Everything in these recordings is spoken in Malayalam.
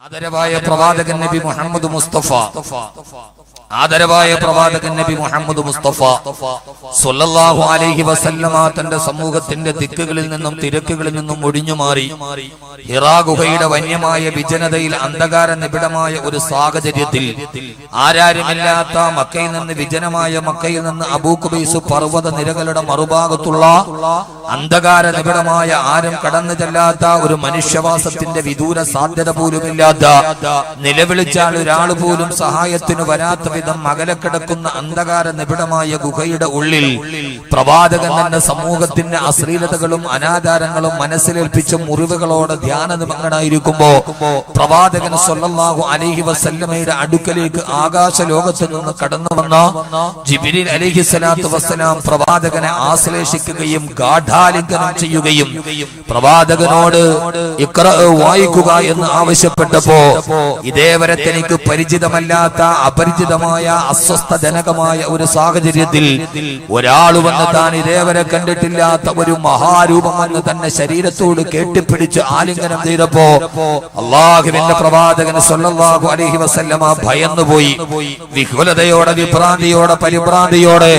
ആദരവായ പ്രവാചകൻ നബി മുഹമ്മദ് മുസ്തഫ ആദരവായ പ്രവാചകൻ നബി മുഹമ്മദ് മുസ്തഫ സ്വല്ലല്ലാഹു അലൈഹി വസല്ലമ തന്റെ സമൂഹത്തിന്റെ ദിക്കുകളിൽ നിന്നും തിരക്കുകളിൽ നിന്നും ഒഴിഞ്ഞു മാറി ഹിറാ ഗുഹയുടെ വന്യമായ വിജനതയിൽ അന്ധകാര നിബിഡമായ ഒരു സാഹചര്യത്തിൽ ആരാരുമില്ലാത്ത മക്കയിൽ നിന്ന് വിജനമായ മക്കയിൽ നിന്ന് അബൂ ഖുബൈസ് പർവ്വത നിരകളുടെ മറുഭാഗത്തുള്ള അന്ധകാര നിബിഡമായ ആരും കടന്നു ചെല്ലാത്ത ഒരു മനുഷ്യവാസത്തിന്റെ വിദൂര സാധ്യത പോലുമില്ലാത്ത നിലവിളിച്ചാൽ ഒരാൾ പോലും സഹായത്തിന് വരാത്ത വിധം അകലെ കിടക്കുന്ന അന്ധകാര നിബിഡമായ ഗുഹയുടെ ഉള്ളിൽ പ്രവാചകൻ തന്റെ സമൂഹത്തിന്റെ അശ്ലീലതകളും അനാചാരങ്ങളും മനസ്സിലേൽപ്പിച്ച മുറിവുകളോടെ ധ്യാനനിമഗ്നനായിരിക്കുമ്പോ പ്രവാചകൻ സ്വല്ലല്ലാഹു അലൈഹി വസല്ലമയുടെ അടുക്കലേക്ക് ആകാശ ലോകത്ത് നിന്ന് കടന്നു വന്ന ജിബ്രീൽ അലൈഹിസ്സലാത്തു വസ്സലാം പ്രവാചകനെ ആശ്ലേഷിക്കുകയും ഗാഢാലിംഗനം ചെയ്യുകയും പ്രവാചകനോട് ഇഖ്റ വായിക്കുക എന്ന് ആവശ്യപ്പെട്ടപ്പോ ഇതേവരെ തനിക്ക് പരിചിതമല്ലാത്ത അപരിചിതമായ അസ്വസ്ഥജനകമായ ഒരു സാഹചര്യത്തിൽ ഒരാൾ വന്ന് താൻ ഇതേവരെ കണ്ടിട്ടില്ലാത്ത ഒരു മഹാരൂപം വന്ന് തന്നെ ശരീരത്തോട് കെട്ടിപ്പിടിച്ച് ആലിംഗനം ചെയ്തപ്പോ അല്ലാഹുവിന്റെ പ്രവാചകൻ സ്വല്ലല്ലാഹു അലൈഹി വസല്ലമ ഭയന്നുപോയി. വിഹ്വലതയോടെ വിഭ്രാന്തിയോടെ പരിഭ്രാന്തിയോടെ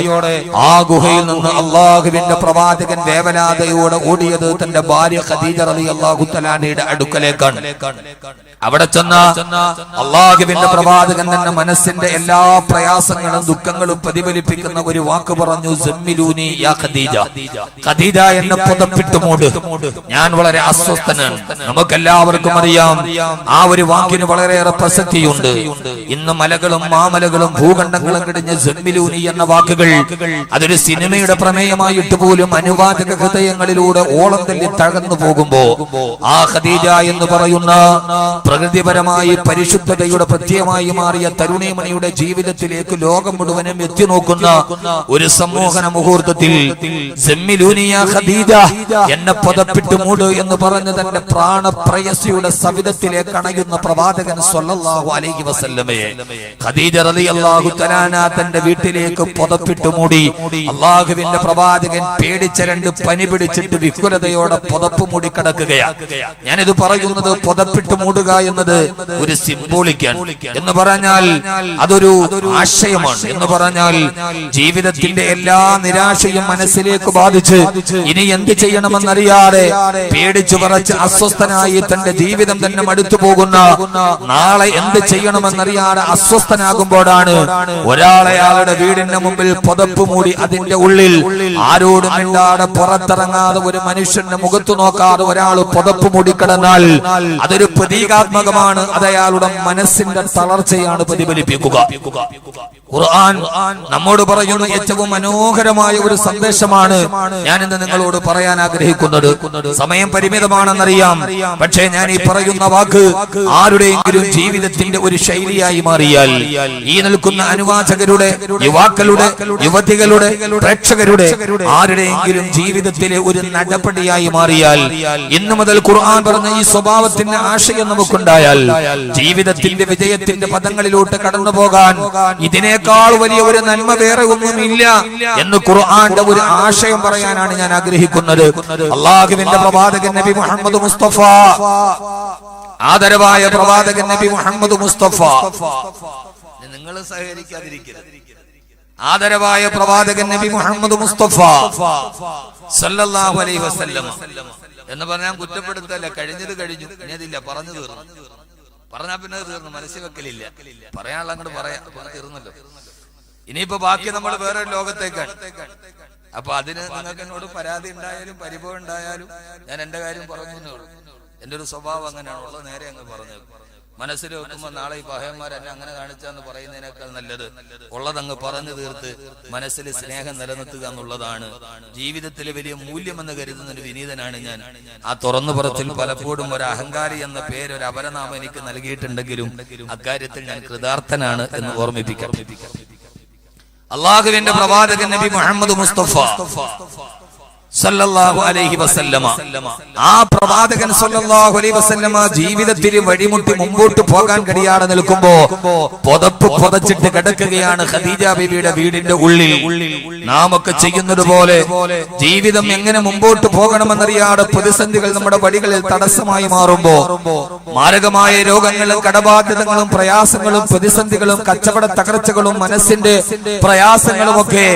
ആ ഗുഹയിൽ നിന്ന് അല്ലാഹുവിന്റെ പ്രവാചകൻ വേവലാതയോടെ ഓടിയത് തന്റെ ഭാര്യ ഖദീജ റളിയല്ലാഹു തആലയുടെ അടുക്കലേക്കാണ്. അവിടെ ചെന്ന അല്ലാഹുവിന്റെ പ്രവാചകൻ തന്നെ മനസ്സിന്റെ എല്ലാ പ്രയാസങ്ങളും ദുഃഖങ്ങളും പ്രതിഫലിപ്പിക്കുന്ന ഒരു വാക്ക് പറഞ്ഞു, സമ്മിലൂനി യാ ഖദീജ, ഖദീജ എന്നെ പുതപ്പിട്ട് മൂട്, ഞാൻ വളരെ അസ്വസ്ഥനാണ്. നമുക്കെല്ലാവർക്കും അറിയാം ആ ഒരു വാക്കിന് വളരെയേറെ പ്രസക്തിയുണ്ട്. ഇന്ന് മലകളും മാമലകളും ഭൂഖണ്ഡങ്ങളും കിടിഞ്ഞ് സമ്മിലൂനി എന്ന വാക്കുകൾ അതൊരു സിനിമയുടെ പ്രമേയമായിട്ട് പോലും അനുവാചക ഹൃദയങ്ങളിലൂടെ ഓളം തല്ലി തകർന്നു പോകുമ്പോ ആ ഖദീജ എന്ന് പറയുന്ന പ്രകൃതിപരമായി പരിശുദ്ധതയുടെ പ്രത്യയമായി മാറിയ തരുണീമണിയുടെ ജീവിതത്തിലേക്ക് ലോകം മുഴുവനും എത്തി നോക്കുന്ന ഒരു സമ്മോഹന മുഹൂർത്തത്തിൽ എന്നെ പുതപ്പിട്ട് മൂട് എന്ന് പറഞ്ഞ് തന്റെ പ്രാണപ്രയസിയുടെ സവിധത്തിലേക്ക് അണയുന്ന പ്രവാചകൻ സ്വല്ലല്ലാഹു അലൈഹി വസല്ലമയെ ഖദീജ റളിയല്ലാഹു തആല തന്റെ വീട്ടിലേക്ക് പുതപ്പിട്ട് മൂടി. അല്ലാഹുവിന്റെ പ്രവാചകൻ പേടിച്ച രണ്ട് പനി പിടിച്ചിട്ട് വിഹ്വലതയോടെ പുതപ്പ് മൂടി കിടക്കുകയാണ്. ഞാനിത് പറയുന്നത് പുതപ്പിട്ട് മൂടുക എന്നത് ഒരു സിംബോളിക്കാണ് എന്ന് പറഞ്ഞാൽ അതൊരു ആശയമാണ്. എന്ന് പറഞ്ഞാൽ ജീവിതത്തിന്റെ എല്ലാ നിരാശയും മനസ്സിലേക്ക് ബാധിച്ച് ഇനി എന്ത് ചെയ്യണമെന്നറിയാതെ പേടിച്ചു പറച്ച് അസ്വസ്ഥനായി തന്റെ ജീവിതം തന്നെ മടുത്തു പോകുന്ന, നാളെ എന്ത് ചെയ്യണമെന്നറിയാതെ അസ്വസ്ഥനാകുമ്പോഴാണ് ഒരാളെ അയാളുടെ വീടിന്റെ മുമ്പിൽ പുതപ്പ് മൂടി അതിന്റെ ഉള്ളിൽ ആരോടും മിണ്ടാതെ പുറത്തിറങ്ങാതെ ഒരു മനുഷ്യന്റെ മുഖത്തു നോക്കാതെ ഒരാൾ പുതപ്പ് മൂടി കിടന്നാൽ അതൊരു പ്രതീകാത്മകമാണ്. അത് അയാളുടെ മനസ്സിന്റെ തളർച്ചയാണ് പ്രതിഫലിപ്പിക്കുക. ഖുർആൻ നമ്മോട് പറയുന്ന ഏറ്റവും മനോഹരമായ ഒരു സന്ദേശമാണ് ഞാൻ ഇന്ന് നിങ്ങളോട് പറയാൻ ആഗ്രഹിക്കുന്നത്. സമയം പരിമിതമാണെന്നറിയാം, പക്ഷേ ഞാൻ ഈ പറയുന്ന വാക്ക് ആരുടെയെങ്കിലും ജീവിതത്തിന്റെ ഒരു ശൈലിയായി മാറിയാൽ, ഈ നിൽക്കുന്ന അനുവാചകരുടെ, യുവാക്കളുടെ, യുവതികളുടെ, പ്രേക്ഷകരുടെ ആരുടെയെങ്കിലും ജീവിതത്തിലെ ഒരു നടപടിയായി മാറിയാൽ, ഇന്നു മുതൽ ഖുർആൻ പറഞ്ഞ ഈ സ്വഭാവത്തിന്റെ ആശയം നമുക്കുണ്ടായാൽ ജീവിതത്തിന്റെ വിജയത്തിന്റെ പദങ്ങളിലോട്ട് കടന്നു പോകാൻ ഇതിനേക്കാൾ വലിയ ഒരു നന്മ വേറെ ഒന്നുമില്ല എന്ന് ഖുർആന്റെ ഒരു ആശയം പറയാനാണ് ഞാൻ ആഗ്രഹിക്കുന്നത്. അല്ലാഹുവിന്റെ പ്രവാചകൻ നബി മുഹമ്മദ് മുസ്തഫ, ആദരവായ പ്രവാചകൻ നബി മുഹമ്മദ് മുസ്തഫ, നിങ്ങൾ സഹകരിക്കാതിരിക്കരുത്. ആദരവായ പ്രവാചകൻ നബി മുഹമ്മദ് മുസ്തഫ സല്ലല്ലാഹു അലൈഹി വസല്ലം എന്ന് പറഞ്ഞാൽ കുറ്റപ്പെടുത്തല്ല. കഴിഞ്ഞത് കഴിഞ്ഞു, ഇനി അതില്ല, പറഞ്ഞു തീർന്നു. പറഞ്ഞാ പിന്നെ തീർന്നു, മനസ്സിൽ വെക്കലില്ല. പറയാനുള്ള അങ്ങോട്ട് പറയാം, തീർന്നല്ലോ. ഇനിയിപ്പോ ബാക്കി നമ്മൾ വേറെ ലോകത്തേക്കാണ്. അപ്പൊ അതിന് നിങ്ങൾക്ക് എന്നോട് പരാതി ഉണ്ടായാലും പരിഭവം ഉണ്ടായാലും ഞാൻ എന്റെ കാര്യം പറഞ്ഞു. എന്റെ ഒരു സ്വഭാവം അങ്ങനെയാണ്, ഉള്ളത് നേരെ അങ്ങ് പറഞ്ഞു. മനസ്സിൽ വെക്കുമ്പോ നാളെ ഈ പഹയന്മാർ എന്നെ അങ്ങനെ കാണിച്ചാന്ന് പറയുന്നതിനേക്കാൾ നല്ലത് ഉള്ളതങ്ങ് പറഞ്ഞു തീർത്ത് മനസ്സിൽ സ്നേഹം നിലനിർത്തുക എന്നുള്ളതാണ്. ജീവിതത്തിൽ വലിയ മൂല്യമെന്ന് കരുതുന്ന ഒരു വിനീതനാണ് ഞാൻ. ആ തുറന്നു പുറത്തിൽ പലപ്പോഴും ഒരു അഹങ്കാരി എന്ന പേര്, ഒരു അപരനാമം എനിക്ക് നൽകിയിട്ടുണ്ടെങ്കിലും അക്കാര്യത്തിൽ ഞാൻ കൃതാർത്ഥനാണ് എന്ന് ഓർമ്മിപ്പിക്കാം. അല്ലാഹുവിന്റെ പ്രവാചകൻ നബി മുഹമ്മദ് മുസ്തഫ സല്ലല്ലാഹു അലൈഹി വസല്ലമ. ആ പ്രവാചകൻ സല്ലല്ലാഹു അലൈഹി വസല്ലമ ജീവിതത്തിൽ വഴിമുട്ടി മുമ്പോട്ട് പോകാൻ കഴിയാതെ നിൽക്കുമ്പോ പുതപ്പ് പുതച്ചിട്ട് കിടക്കുകയാണ് ഖദീജ ബീവിയുടെ വീടിന്റെ ഉള്ളിൽ. നാം ഒക്കെ ചെയ്യുന്നത് പോലെ ജീവിതം എങ്ങനെ മുമ്പോട്ട് പോകണമെന്നറിയാതെ പ്രതിസന്ധികൾ നമ്മുടെ വഴികളിൽ തടസ്സമായി മാറുമ്പോ മാരകമായ രോഗങ്ങളും കടബാധ്യതകളും പ്രയാസങ്ങളും പ്രതിസന്ധികളും കച്ചവട തകർച്ചകളും മനസ്സിന്റെ പ്രയാസങ്ങളും ഒക്കെ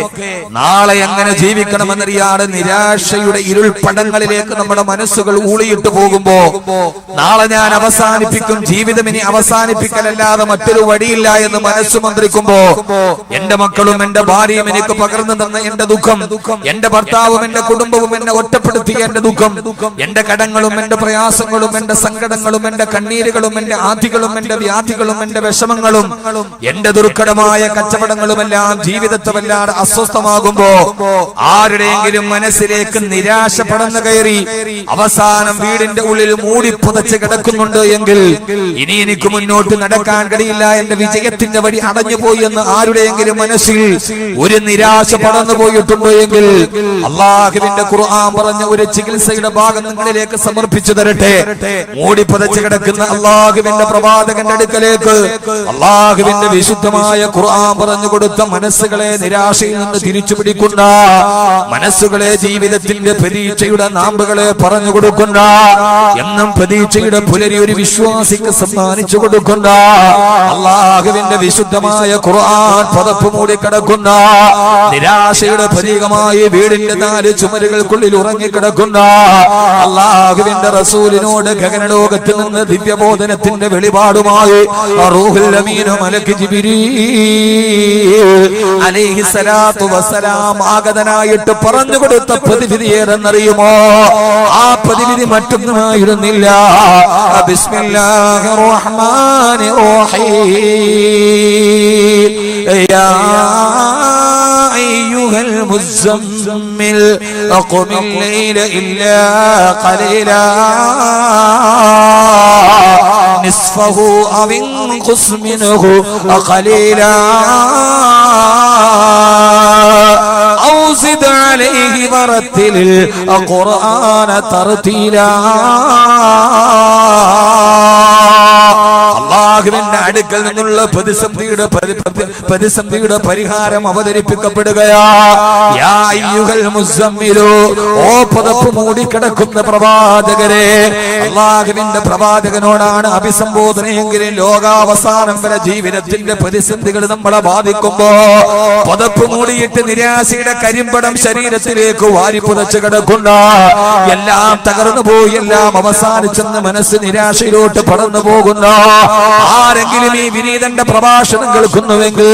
നാളെ എങ്ങനെ ജീവിക്കണമെന്നറിയാതെ നിരാശയുടെ ഇരുൾപടങ്ങളിലേക്ക് നമ്മുടെ മനസ്സുകൾ ഊളിയിട്ട് പോകുമ്പോ നാളെ ഞാൻ അവസാനിപ്പിക്കും, ജീവിതം ഇനി അവസാനിപ്പിക്കലല്ലാതെ മറ്റൊരു വഴിയില്ല എന്ന് മനസ്സ് മന്ത്രിക്കുമ്പോ എന്റെ മക്കളും എന്റെ ഭാര്യയും എനിക്ക് പകർന്നു തന്ന എന്റെ ദുഃഖം, എന്റെ ഭർത്താവും എന്റെ കുടുംബവും എന്നെ ഒറ്റപ്പെടുത്തിയ എന്റെ ദുഃഖം, എന്റെ കടങ്ങളും എന്റെ പ്രയാസങ്ങളും എന്റെ സങ്കടങ്ങളും എന്റെ കണ്ണീരുകളും എന്റെ ആധികളും എന്റെ വ്യാധികളും എന്റെ വിഷമങ്ങളും എന്റെ ദുർഘടമായ കച്ചവടങ്ങളുമെല്ലാം ജീവിതത്തെ വല്ലാതെ അസ്വസ്ഥമാകുമ്പോ ആരുടെയെങ്കിലും മനസ്സിലേക്ക് നിരാശ പടന്നു കയറി അവസാനം വീടിന്റെ ഉള്ളിൽ മൂടി പുതച്ച് കിടക്കുന്നുണ്ട് എങ്കിൽ ഇനി എനിക്ക് മുന്നോട്ട് നടക്കാൻ കഴിയില്ല, എന്റെ വിജയത്തിന്റെ വഴി അടഞ്ഞുപോയി എന്ന് ആരുടെയെങ്കിലും മനസ്സിൽ ഒരു നിരാശ പടന്നു പോയിട്ടുണ്ടോ എങ്കിൽ അല്ലാഹുവിന്റെ ഖുർആൻ പറഞ്ഞ ഒരു ചികിത്സയുടെ ഭാഗം നിങ്ങളിലേക്ക് സമർപ്പിച്ചു തരട്ടെ. മൂടി പുതച്ച് കിടക്കുന്ന അല്ലാഹുവിന്റെ പ്രവാചകന്റെ അടുക്കലേക്ക് അല്ലാഹുവിന്റെ വിശുദ്ധമായ ഖുർആൻ പറഞ്ഞു കൊടുത്ത മനസ്സുകളെ നിരാശയിൽ നിന്ന് തിരിച്ചു പിടിക്കുന്ന മനസ്സുകളെ ജീവിതത്തിന്റെ പ്രതീക്ഷയുടെ നാമ്പുകളെ പറഞ്ഞു കൊടുക്കുന്ന എന്നും പ്രതീക്ഷയുടെ പുലരി ഒരു വിശ്വാസിക്ക് സമ്മാനിച്ചു കൊടുക്കുന്ന അല്ലാഹുവിന്റെ വിശുദ്ധമായ ഖുർആൻ പതപ്പ് മൂടി കിടക്കുന്ന നിരാശയുടെ പ്രതീകമായി വീടിന്റെ 4 ചുമരുകൾക്കുള്ളിൽ ഉറങ്ങിക്കിടക്കുന്ന അല്ലാഹുവിന്റെ റസൂലിനോട് ഗഗനലോകത്തിൽ നിന്ന് ദിവ്യബോധനത്തിന്റെ വെളിപാടുമായി റൂഹുൽ അമീൻ മലക്ക് ജിബ്രീൽ അലൈഹിസ്സലാത്തു വസ്സലാം ആഗതനായിട്ട് പറഞ്ഞു കൊടുത്ത പ്രതിവിധി ഏതെന്നറിയുമോ? ആ പ്രതിവിധി മറ്റൊന്നുമായിരുന്നില്ല. ബിസ്മില്ലാഹിർ റഹ്മാനിർ റഹീം. യാ അയ്യുഹൽ മുസമ്മിൽ ഖുമിൽ ലൈല ഇല്ലാ ഖലീലാ നിസ്ഫഹു അവ ഇൻഖുസ് മിൻഹു ഖലീലാ ഔ സിദ് അലൈഹി വറത്തിലിൽ ഖുർആന തർതീലാ. അല്ലാഹുവിന്റെ അടുക്കൽ നിന്നുള്ള പ്രതിസന്ധിയുടെ പരിഹാരം അവതരിപ്പിക്കപ്പെടുകയാ. യാ അയ്യുഹൽ മുസമ്മിലു, ഓ പുതപ്പ് മൂടിക്കിടക്കുന്ന പ്രവാചകരെ. അല്ലാഹുവിന്റെ പ്രവാചകനോടാണ് അഭിസംബോധനയെങ്കിലും ലോകാവസാനം വരെ ജീവിതത്തിന്റെ പ്രതിസന്ധികൾ നമ്മളെ ബാധിക്കുമ്പോ പുതപ്പ് മൂടിയിട്ട് നിരാശയുടെ കരിമ്പടം ശരീരത്തിലേക്ക് വാരി പുതച്ച് കിടക്കുന്ന എല്ലാം തകർന്നു പോയി, എല്ലാം അവസാനിച്ചെന്ന് മനസ്സ് നിരാശയിലോട്ട് പടർന്നു പോകുന്ന ആരെങ്കിലും ഈ വിനീതന്റെ പ്രഭാഷണം കേൾക്കുന്നുവെങ്കിൽ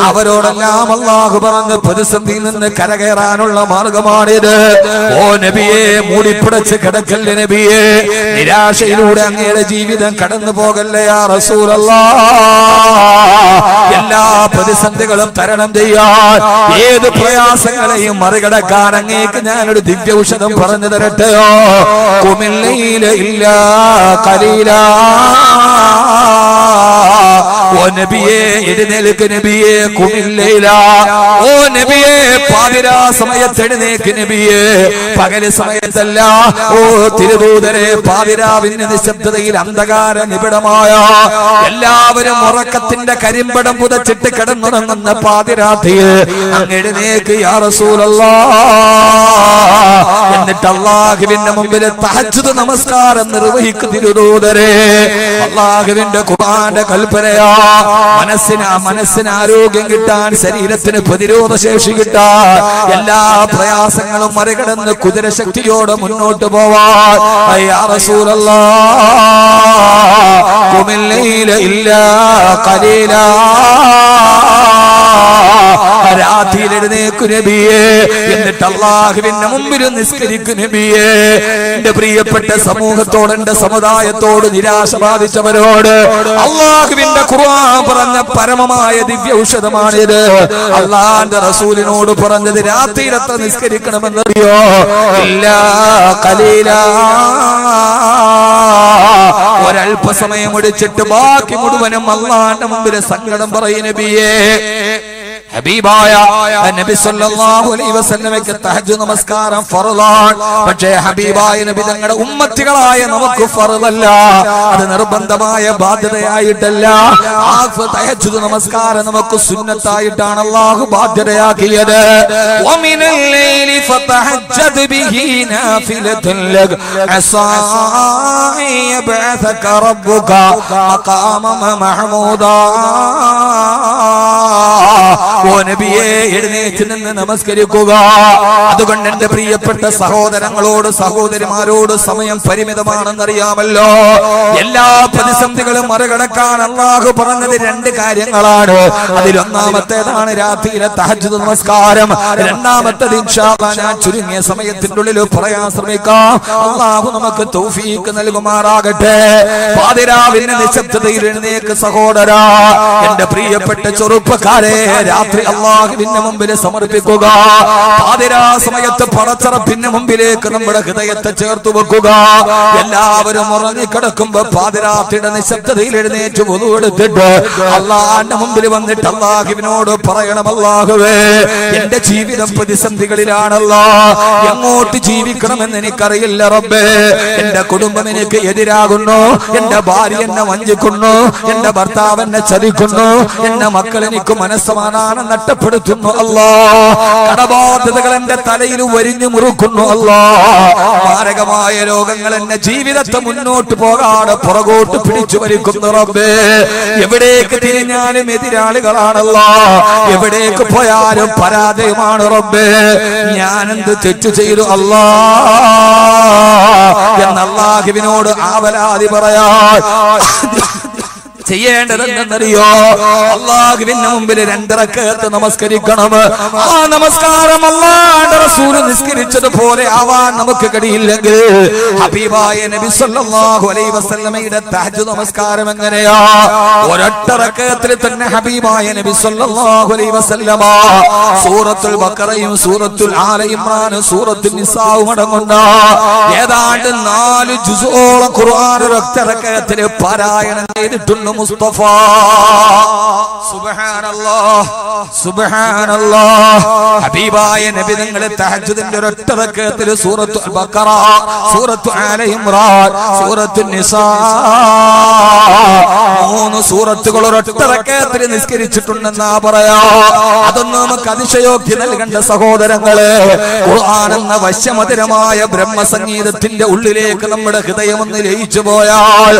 അവരോടെല്ലാം അല്ലാഹു പറഞ്ഞ് പ്രതിസന്ധിയിൽ നിന്ന് കരകയറാനുള്ള മാർഗമാണിത്. ഓ നബിയെ, മൂടിപ്പിടച്ച് കിടക്കല്ലേ നബിയെ, നിരാശയിലൂടെ അങ്ങയുടെ ജീവിതം കടന്നു പോകല്ലേ യാ റസൂലല്ലാഹ്. എല്ലാ പ്രതിസന്ധികളും തരണം ചെയ്യാൻ, ഏത് പ്രയാസങ്ങളെയും മറികടക്കാൻ അങ്ങേക്ക് ഞാനൊരു ദിവ്യ ഔഷധം പറഞ്ഞു തരട്ടെയോ? ഖുമിൽ ലൈല ഇല്ലാ ഖലീലാ. ഓ നബിയെ, എഴുന്നേൽക്ക് നബിയെ. ഖുമിൽ ലൈല, ഓ നബിയെ, പാതിരാ സമയത്ത് എഴുന്നേക്ക് നബിയെ, പകല് സമയത്തല്ല. ഓ തിരുദൂതരെ, പാതിരാവിന്റെ നിശബ്ദതയിൽ അന്ധകാര നിബിഡമായ എല്ലാവരും ഉറക്കത്തിന്റെ കരിമ്പടം പുതച്ചിട്ട് കിടന്നുറങ്ങുന്ന പാതിരാത്രിയിൽ അങ്ങ് എഴുന്നേക്ക് യാ റസൂലല്ലാഹ്. എന്നിട്ട് അല്ലാഹുവിന്റെ മുമ്പിൽ തഹജ്ജുദ് നമസ്കാരം നിർവഹിക്കുന്ന തിരുദൂതരെ, അല്ലാഹുവിന്റെ ഖുർആന്റെ കൽപ്പനയാ. മനസ്സിന് ആരോഗ്യം കിട്ടാൻ, ശരീരത്തിന് പ്രതിരോധ ശേഷി കിട്ടാൻ, എല്ലാ പ്രയാസങ്ങളും മറികടന്ന് കുതിരശക്തിയോടെ മുന്നോട്ട് പോവാൻ യാ റസൂലല്ലാഹ്. ഖുമിൽ ലൈല ഇല്ലാ ഖലീലാ. രാത്രിയിൽ എഴുന്നേക്കു നബിയെ, എന്നിട്ട് അല്ലാഹുവിന്റെ മുമ്പിൽ നിസ്കരിക്കു നബിയെ. എന്റെ പ്രിയപ്പെട്ട സമൂഹത്തോട്, എന്റെ സമുദായത്തോട്, നിരാശ ബാധിച്ചവരോട് അല്ലാഹുവിന്റെ ഖുർആൻ പറഞ്ഞ പരമമായ ദിവ്യ ഔഷധമാണിത്. അല്ലാഹുവിന്റെ റസൂലിനോട് പറഞ്ഞത് രാത്രിയിൽ എത്ര നിസ്കരിക്കണമെന്നറിയോ? ഇല്ലാ ഖലീലാ. ഒരല്പസമയം ഒടിച്ചിട്ട് ബാക്കി മുഴുവനും അല്ലാഹുവിന്റെ മുമ്പിൽ സങ്കടം പറയും നബിയെ. ഹബീബായ നബി സല്ലല്ലാഹു അലൈഹി വസല്ലമയ്ക്ക് തഹജ്ജുദ് നമസ്കാരം ഫർളാണ്. പക്ഷേ ഹബീബായ നബി തങ്ങളുടെ ഉമ്മത്തികളായ നമുക്ക് ഫർളല്ല, അത് നിർബന്ധമായ ബാധ്യതയായിട്ടല്ല. ആ തഹജ്ജുദ് നമസ്കാരം നമുക്ക് സുന്നത്തായിട്ടാണ് അല്ലാഹു ബാധ്യതയാക്കിയത്. വമിനൽ ലൈലി ഫതഹജ്ജദ് ബിഹി നാഫിലതൻ ലക അസാ യബ്അസക റബ്ബുക മഖാമ മഹ്മൂദാ. ഓ നബിയെ, എഴുന്നേറ്റ് നിന്ന് നമസ്കരിക്കുക. അതുകൊണ്ട് എന്റെ പ്രിയപ്പെട്ട സഹോദരങ്ങളോട് സഹോദരിമാരോട് സമയം പരിമിതമാണെന്നറിയാമല്ലോ. എല്ലാ പ്രതിസന്ധികളും മറികടക്കാൻ അല്ലാഹു പറഞ്ഞത് രണ്ട് കാര്യങ്ങളാണ്. അതിലൊന്നാമത്തേതാണ് രാത്രിയിലെ തഹജ്ജുദ് നമസ്കാരം. രണ്ടാമത്തേത് ഇൻഷാ അല്ലാഹ് ഞാൻ ചുരുങ്ങിയ സമയത്തിന്റെ ഉള്ളിൽ പറയാൻ ശ്രമിക്കാം. അല്ലാഹു നമുക്ക് തൗഫീഖ് നൽകുമാറാകട്ടെ. പാതിരാവിന്റെ നിശബ്ദതയിൽ എഴുന്നേക്ക് സഹോദരാ, എന്റെ പ്രിയപ്പെട്ട ചെറുപ്പക്കാരെ, രാത്രി അല്ലാഹുവിന്റെ മുമ്പിൽ സമർപ്പിക്കുക. പാതിരാ സമയത്ത് പടച്ചറപ്പിന്റെ മുമ്പിലേക്ക് നമ്മുടെ ഹൃദയത്തെ ചേർത്ത് വെക്കുക. എല്ലാവരും ഉറങ്ങിക്കിടക്കുമ്പോ പാതിരാത്രിയുടെ നിശബ്ദതയിൽ എഴുന്നേറ്റ് വുളു എടുത്തിട്ട് അല്ലാഹുവിന്റെ മുമ്പിൽ വന്നിട്ട് അല്ലാഹുവിനോട് പറയണം, അല്ലാഹുവേ, എന്റെ ജീവിതം പ്രതിസന്ധികളിലാണല്ലോ, എങ്ങോട്ട് ജീവിക്കണമെന്ന് എനിക്കറിയില്ല റബ്ബേ. എന്റെ കുടുംബം എനിക്ക് എതിരാകുന്നു, എന്റെ ഭാര്യ എന്നെ വഞ്ചിക്കുന്നു, എന്റെ ഭർത്താവ് എന്നെ ചതിക്കുന്നു, എന്റെ മക്കൾ എനിക്ക് മനസ്സമാധാനം നഷ്ടപ്പെടുത്തുന്നു അല്ലാ. കടബാധ്യതകൾ എന്റെ തലയിൽ വരിഞ്ഞു മുറുക്കുന്നു അല്ലാ. മാരകമായ രോഗങ്ങൾ എന്നെ ജീവിതത്തെ മുന്നോട്ട് പോകാതെ പുറകോട്ട് പിടിച്ചു വലിക്കുന്നു റബ്ബേ. എവിടേക്ക് തിരിഞ്ഞാലും എതിരാളികളാണല്ലോ, എവിടേക്ക് പോയാലും പരാജയമാണ് റബ്ബേ. ഞാനെന്ത് തെറ്റു ചെയ്തു അല്ലാ എന്ന് അല്ലാഹുവിനോട് ആവലാതി പറയാ. ചെയ്യേണ്ടതെന്നറിയോ? അല്ലാഹുവിന്റെ മുമ്പിൽ 2 റക്അത്ത് നമസ്കരിക്കണം. ആ നമസ്കാരം അല്ലാഹുവിന്റെ റസൂൽ നിസ്കരിച്ചതുപോലെ ആവാൻ നമുക്ക് കഴിയില്ലെങ്കിൽ ഹബീബായ നബി സല്ലല്ലാഹു അലൈഹി വസല്ലമയുടെ തഹജ്ജുദ് നമസ്കാരം എങ്ങനെയാ? ഒരൊറ്റ റക്അത്തിൽ തന്നെ ഹബീബായ നബി സല്ലല്ലാഹു അലൈഹി വസല്ലമ സൂറത്തുൽ ബഖറയും സൂറത്തുൽ ആല ഇംറാനും സൂറത്തുൽ നിസാഉം അടങ്ങുന്ന ഏതാണ്ട് 4 ജുസോളം ഖുർആൻ ഒരൊറ്റ റക്അത്തിൽ പാരായണം ചെയ്തിട്ടുണ്ട് മുസ്തഫ. സുബ്ഹാനല്ലാഹ് സുബ്ഹാനല്ലാഹ്. ഹബീബായ നബി തങ്ങൾ തഹജ്ജുദിന്റെ ഒരൊറ്റ റക്അത്തിൽ സൂറത്തുൽ ബഖറ, സൂറത്തുൽ ആല ഇംറാൻ, സൂറത്തുൽ നിസാ 3 സൂറത്തുകൾ ഒരൊറ്റ റക്അത്തിൽ നിസ്കരിച്ചിട്ടുണ്ടെന്നാ പറയാ. അതൊന്നും നമുക്ക് അതിശയോക്തി നൽകേണ്ട സഹോദരങ്ങളെ. ഖുർആൻ എന്ന വശ്യമധുരമായ ബ്രഹ്മസംഗീതത്തിന്റെ ഉള്ളിലേക്ക് നമ്മുടെ ഹൃദയം ഒന്ന് ലയിച്ചു പോയാൽ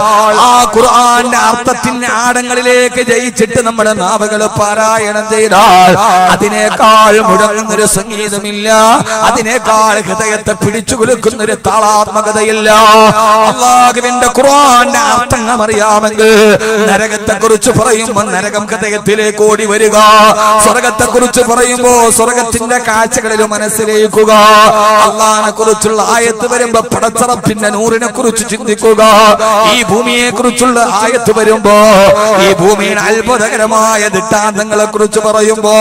ആ ഖുർആന്റെ അർത്ഥത്തിന്റെ ആഴങ്ങളിലേക്ക് ജയിച്ചിട്ട് നമ്മുടെ നാവുകൾ പാരായണം ചെയ്താൽ അതിനേക്കാൾ മുഴങ്ങുന്നൊരു സംഗീതമില്ല, അതിനേക്കാൾ ഹൃദയത്തെ പിടിച്ചു കുലുക്കുന്നൊരു താളാത്മകതയില്ല. അല്ലാഹുവിന്റെ ഖുർആന്റെ അർത്ഥങ്ങൾ അറിയാമെങ്കിൽ നരകത്തെ കുറിച്ച് പറയുമ്പോൾ നരകം ഹൃദയത്തിലേക്ക് ഓടി വരിക, സ്വർഗത്തെ കുറിച്ച് പറയുമ്പോ സ്വർഗത്തിന്റെ കാഴ്ചകളിൽ മനസ്സിലേക്കുക, അല്ലാഹുവിനെ കുറിച്ചുള്ള ആയത്ത് വരുമ്പോ പടച്ചറപ്പിന്റെ നൂറിനെ കുറിച്ച് ചിന്തിക്കുക, ഈ ഭൂമിയെ കുറിച്ചുള്ള ആയത്ത് വരുമ്പോ ഈ ഭൂമിയുടെ അത്ഭുതകരമായ ദൃഷ്ടാന്തങ്ങളെ കുറിച്ച് പറയുമ്പോ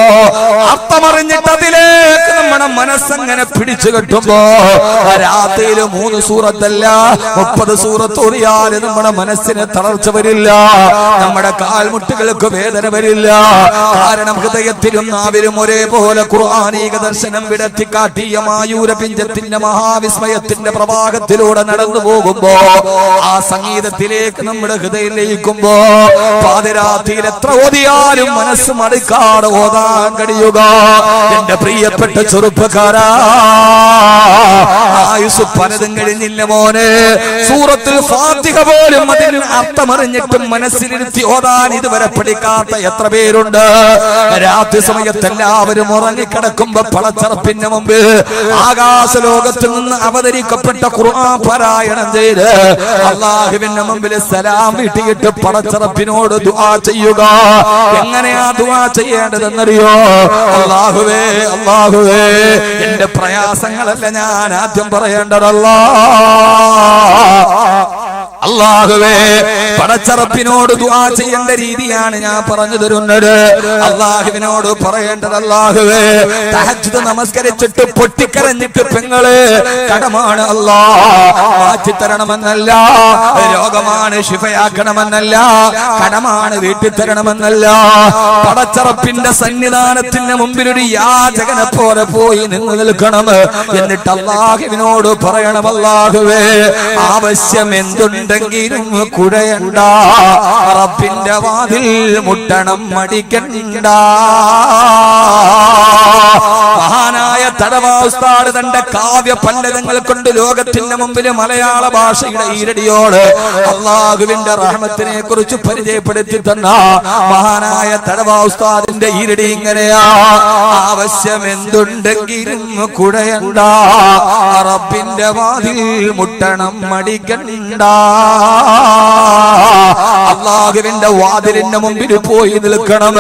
അർത്ഥമറിഞ്ഞിട്ട് അതിലേക്ക് നമ്മുടെ മനസ്സങ്ങനെ പിടിച്ചു കെട്ടുമ്പോ രാത്രിയിൽ 3 സൂറത്തല്ല 30 സൂറത്ത് ഓതിയാൽ നമ്മുടെ മനസ്സിന് തളർച്ച വരില്ല, നമ്മുടെ കാൽമുട്ടുകൾക്ക് വേദന വരില്ല. കാരണം ഹൃദയത്തിലും നാവിലും ഒരേപോലെ ഖുർആനീക ദർശനം വിടത്തി കാട്ടിയ മായൂര പിഞ്ചത്തിന്റെ മഹാവിസ്മയത്തിന്റെ പ്രവാഹത്തിലൂടെ നടന്നു പോകുമ്പോ ആ സംഗീതത്തിലേക്ക് നമ്മുടെ ഹൃദയം ലയിക്കുമ്പോ പാതിരാത്രിയിൽ എത്ര ഓതിയാലും മനസ്സ് മടുക്കാതെ ഓതാൻ കഴിയുക. എന്റെ പ്രിയപ്പെട്ട ചെറുപ്പക്കാരാ, ആയുസ് പലതും കഴിഞ്ഞില്ല മോനെ. സൂറത്തുൽ ഫാത്തിഹ പോലും അതിന് അർത്ഥമറിഞ്ഞിട്ടും മനസ്സിലിരുത്തി ഓതാൻ ഇതുവരെ പഠിക്കാത്ത എത്ര പേരുണ്ട്. രാത്രി സമയത്ത് എല്ലാവരും ഉറങ്ങിക്കിടക്കുമ്പോ പടച്ചറപ്പിന്റെ മുമ്പ് ആകാശ ലോകത്ത് നിന്ന് അവതരിക്കപ്പെട്ട ഖുർആൻ പാരായണം ചെയ്ത് അല്ലാഹുവിന്റെ മുമ്പിൽ സലാം വീട്ടിയിട്ട് പടച്ചറപ്പിനോട് ദുആ ചെയ്യുക. എങ്ങനെയാ ദുആ ചെയ്യേണ്ടതെന്നറിയോ? അല്ലാഹുവേ അല്ലാഹുവേ, എന്റെ പ്രയാസങ്ങളല്ല ഞാൻ ആദ്യം പറയേണ്ടതല്ലാ, അല്ലാഹുവേ പടച്ചറപ്പിനോട് ദുആ ചെയ്യേണ്ട രീതിയാണ് ഞാൻ പറഞ്ഞു തരുന്നത്. അല്ലാഹുവിനോട് പറയേണ്ടത് അല്ലാഹുവേ തഹജ്ജുദ് നമസ്കരിച്ചിട്ട് പൊട്ടിക്കരഞ്ഞിട്ട് പെങ്ങളെ കടമാണ് അല്ലാഹ് മാറ്റി തരണമെന്നല്ല, രോഗമാണ് ശിഫയാക്കണമെന്നല്ല, കടമാണ് വീട്ടിൽ തരണമെന്നല്ല. പടച്ചറപ്പിന്റെ സന്നിധാനത്തിന് മുമ്പിൽ ഒരു യാചകനെ പോലെ പോയി നിന്ന് നിൽക്കണം. എന്നിട്ട് അല്ലാഹുവിനോട് പറയണം അല്ലാഹുവേ ആവശ്യം എന്തുണ്ടെങ്കിലും കുഴയണ്ട, റബ്ബിന്റെ വാതിൽ മുട്ടണം മടിക്കണ്ട. മഹാനായ തടവാ ഉസ്താദ് തന്റെ കാവ്യ പണ്ഡിതങ്ങൾ കൊണ്ട് ലോകത്തിന്റെ മുമ്പിൽ മലയാള ഭാഷയുടെ ഈരടിയോട് അല്ലാഹുവിന്റെ റഹ്മത്തിനെ കുറിച്ച് പരിചയപ്പെടുത്തി തന്ന മഹാനായ തടവാ ഉസ്താദിന്റെ ഈരടി ഇങ്ങനെയാ: ആവശ്യം എന്തുണ്ടെങ്കിലും കുഴയണ്ട, റബ്ബിന്റെ വാതിൽ മുട്ടണം മടിക്കണ്ട. അല്ലാഹുവിന്റെ വാതിലിന്റെ മുമ്പിൽ പോയി നിൽക്കണം.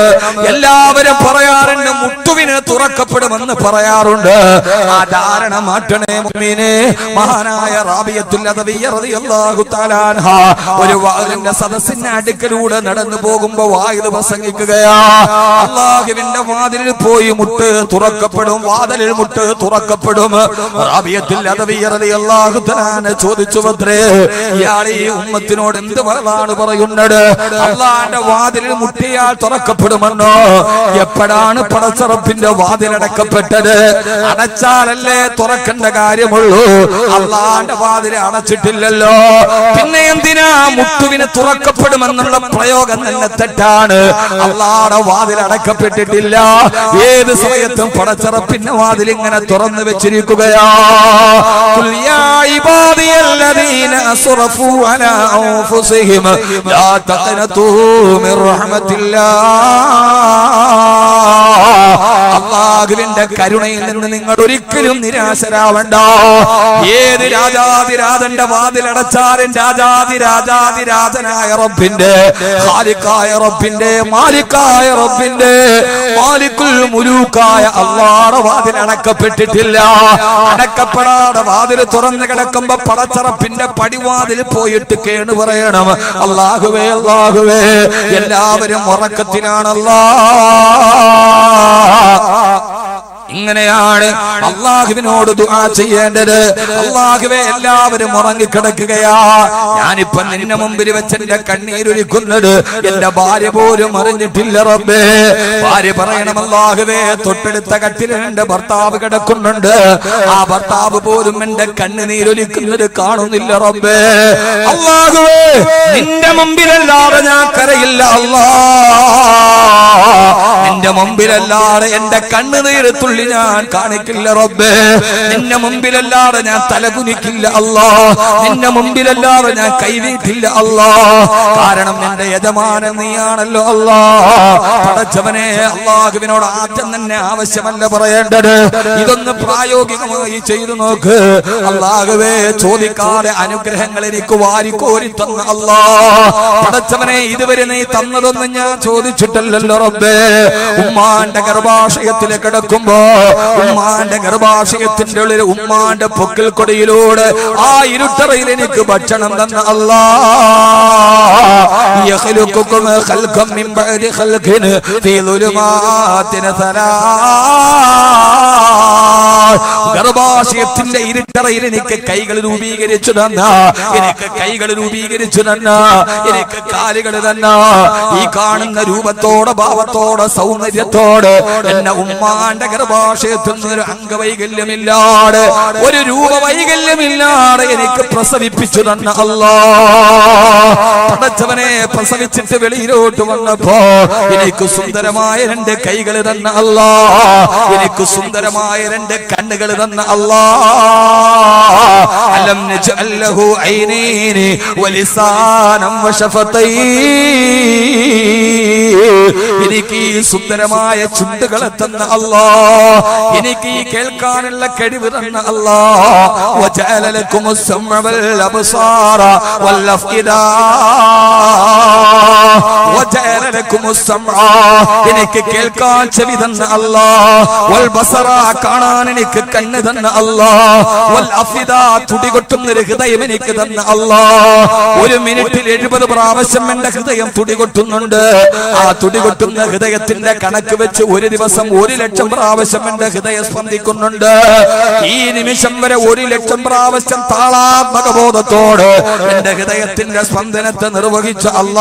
എല്ലാവരും പറയാറുണ്ട് മുട്ടുവിന് തുറക്കപ്പെടുമെന്ന് പറയാറുണ്ട്. ആ ധാരണ മാറ്റണേ മുഅ്മിനേ. മഹാനായ റാബിയത്തുൽ അദവിയ്യ റളിയല്ലാഹു തആല അൻഹ ഒരു വാതിലിന്റെ സദസ്സിന്റെ അടുക്കലൂടെ നടന്നു പോകുമ്പോ വായിൽ പ്രസംഗിക്കുകയാ: അല്ലാഹുവിന്റെ വാതിലിൽ പോയി മുട്ട് തുറക്കപ്പെടും, വാതിലിൽ മുട്ട് തുറക്കപ്പെടും. റാബിയത്തുൽ അദവിയ്യ റളിയല്ലാഹു തആല ചോദിച്ചു അത്രേ, ഇയാൾ ഈ ഉമ്മത്തിനോട് എന്ത് വഴലാണ് പറയുന്നത്? അല്ലാഹുവിന്റെ വാതിലിൽ മുട്ടിയാൽ തുറക്കപ്പെടുമെന്നോ? എപ്പോഴാണ് പടച്ചറപ്പിന്റെ വാതിലടക്കപ്പെട്ടത്? അടച്ചാലല്ലേ തുറക്കേണ്ട കാര്യമുള്ളൂ. അല്ലാഹുവിന്റെ വാതിൽ അടച്ചിട്ടില്ലല്ലോ, പിന്നെ എന്തിനാ മുട്ടുവിന് തുറക്കപ്പെടുമെന്നുള്ള പ്രയോഗം തന്നെ തെറ്റാണ്. അല്ലാഹുവിന്റെ വാതിൽ അടക്കപ്പെട്ടിട്ടില്ല. ഏത് സമയത്തും പടച്ചറപ്പിന്റെ വാതിൽ ഇങ്ങനെ തുറന്നു വെച്ചിരിക്കുകയാ. ഖുൽ യാ ഇബാദിയല്ലദീന അസ്റഫൂ അലാ അൻഫുസിഹിം ലാ തഖ്നതൂ മിർ റഹ്മത്തില്ലാഹ്. അല്ലാഹുവിന്റെ കരുണയിൽ നിന്ന് നിങ്ങൾ ഒരിക്കലും നിരാശരാവണ്ട. ഏത് രാജാതിരാജന്റെ വാതിലടച്ചാലും രാജാതിരാജാതിരാജനായ റബ്ബിന്റെ, ഖാലിഖായ റബ്ബിന്റെ, മാലിക്കായ റബ്ബിന്റെ, മാലിക്കുൽ മുലൂക്കായ അല്ലാഹുവിന്റെ വാതിൽ അടക്കപ്പെട്ടിട്ടില്ല. അടക്കപ്പെടാതെ വാതിൽ തുറന്നു കിടക്കുമ്പോ പടച്ചറപ്പിന്റെ പടിവാതിൽ പോയിട്ട് കേണു പറയണം: അല്ലാഹുവേ അല്ലാഹുവേ. എല്ലാവരും ഉറക്കത്തിലാണല്ലോ. ഇങ്ങനെയാണ് അല്ലാഹുവിനോട് ദുആ ചെയ്യേണ്ടത്. അല്ലാഹുവേ എല്ലാവരും ഉറങ്ങിക്കിടക്കുകയാ. ഞാനിപ്പോ നിന്റെ മുമ്പിൽ വെച്ച് എന്റെ കണ്ണീരൊലിക്കുന്നത് എന്റെ ഭാര്യ പോലും അറിഞ്ഞിട്ടില്ല റബ്ബേ. ഭാര്യ പറയണം: അല്ലാഹുവേ തൊട്ടടുത്ത കട്ടിൽ എന്റെ ഭർത്താവ് കിടക്കുന്നുണ്ട്, ആ ഭർത്താവ് പോലും എന്റെ കണ്ണുനീരൊലിക്കുന്നത് കാണുന്നില്ല റബ്ബേ. അല്ലാഹുവേ നിന്റെ മുമ്പിലല്ലാതെ ഞാൻ കരയില്ല അല്ലാഹ്. നിന്റെ മുമ്പിലല്ലാതെ എന്റെ കണ്ണുനീര് തുള്ളി ഞാൻ കാണിക്കില്ല റബ്ബേ. നിന്റെ മുമ്പിലല്ലാതെ ഞാൻ തലകുനിക്കില്ല അല്ലാഹ്. നിന്റെ മുമ്പിലല്ലാതെ ഞാൻ കൈനീട്ടില്ല അല്ലാഹ്. കാരണം എന്റെ യജമാനൻ നീയാണല്ലോ അല്ലാഹ്. പടച്ചവനെ അല്ലാഹുവിനോട് ആദ്യം തന്നെ ആവശ്യമല്ല പറയേണ്ടത്, ഇതൊന്ന് പ്രായോഗികമായി ചെയ്തു നോക്ക്. അല്ലാഹുവേ ചോദിക്കാതെ അനുഗ്രഹങ്ങൾ എനിക്ക് വാരിക്കോരി തന്ന അല്ലാഹ്. പടച്ചവനെ ഇതുവരെ നീ തന്നതൊന്നും ഞാൻ ചോദിച്ചിട്ടല്ലല്ലോ റബ്ബേ. ഉമ്മാന്റെ ഗർഭാശയത്തിൽ കിടക്കുമ്പോ ഉമ്മാന്റെ ഗർഭാശയത്തിന്റെ ഉള്ളിൽ ഉമ്മാന്റെ പൊക്കിൽ കൊടിയിലൂടെ ആ ഇരുട്ടറയിൽ എനിക്ക് ഭക്ഷണം തന്ന അല്ലാഹ്. യഖ്ലുഖുകും ഖൽഖം മിൻ ബഅദി ഖൽഖിൻ ഫീ ദുലുമാതിൻ സലാസ്. ഗർഭാശയത്തിന്റെ ഇരുട്ടറയിൽ എനിക്ക് കൈകൾ രൂപീകരിച്ചു തന്ന, എനിക്ക് കൈകൾ രൂപീകരിച്ചു തന്ന, എനിക്ക് കാലുകൾ തന്ന, ഈ കാണുന്ന രൂപത്തോടെ ഭാവത്തോടെ സൗന്ദര്യത്തോടെ എന്നെ ഉമ്മാന്റെ ഗർഭാശയത്തിൽ നിന്നൊരു അംഗവൈകല്യമില്ലാതെ ഒരു രൂപവൈകല്യമില്ലാതെ എനിക്ക് പ്രസവിപ്പിച്ചു തന്ന അല്ലാഹ്. പടച്ചവനെ പ്രസവിച്ചിട്ട് വെളിയിലോട്ട് വന്നപ്പോ എനിക്ക് സുന്ദരമായ രണ്ട് കൈകൾ തന്ന അല്ലാഹ്, എനിക്ക് സുന്ദരമായ രണ്ട് കണ്ണുകൾ തന്ന അല്ലാഹ്. അലം നജ്അൽ ലഹു ഐനൈനി വലിസാനം വശഫതൈൻ. എനിക്ക് ഈ സുന്ദരമായ ചുണ്ടുകളെ തന്ന അല്ലാഹ്, എനിക്ക് ഈ കേൾക്കാനുള്ള കഴിവ് തന്ന അല്ലാഹ്. വജഅല ലക്കുമുസ് സമഅ വൽ അബ്സാറ വൽ അഫ്ഇദ വജഅല ലക്കുമുസ് സമഅ, എനിക്ക് കേൾക്കാൻ ചെവി തന്ന അല്ലാഹ്, വൽ ബസറ കാണാൻ എനിക്ക് കണ്ണ് തന്ന അല്ലാഹ്, വൽ അഫിദ തുടികൊട്ടുന്ന ഒരു ഹൃദയം എനിക്ക് തന്ന അല്ലാഹ്. ഒരു മിനിറ്റിൽ 70 പ്രാവശ്യം എന്റെ ഹൃദയം തുടികൊട്ടുന്നുണ്ട്. ആ തുടികൊട്ടുന്ന ഹൃദയത്തിന്റെ കണക്ക് വെച്ച് ഒരു ദിവസം 1,00,000 പ്രാവശ്യം എന്റെ ഹൃദയം സ്പന്ദിക്കുന്നുണ്ട്. ഈ നിമിഷം വരെ 1,00,000 പ്രാവശ്യം താളാത്മക ബോധത്തോട് എന്റെ ഹൃദയത്തിന്റെ സ്പന്ദനത്തെ നിർവഹിച്ച അല്ലാഹ്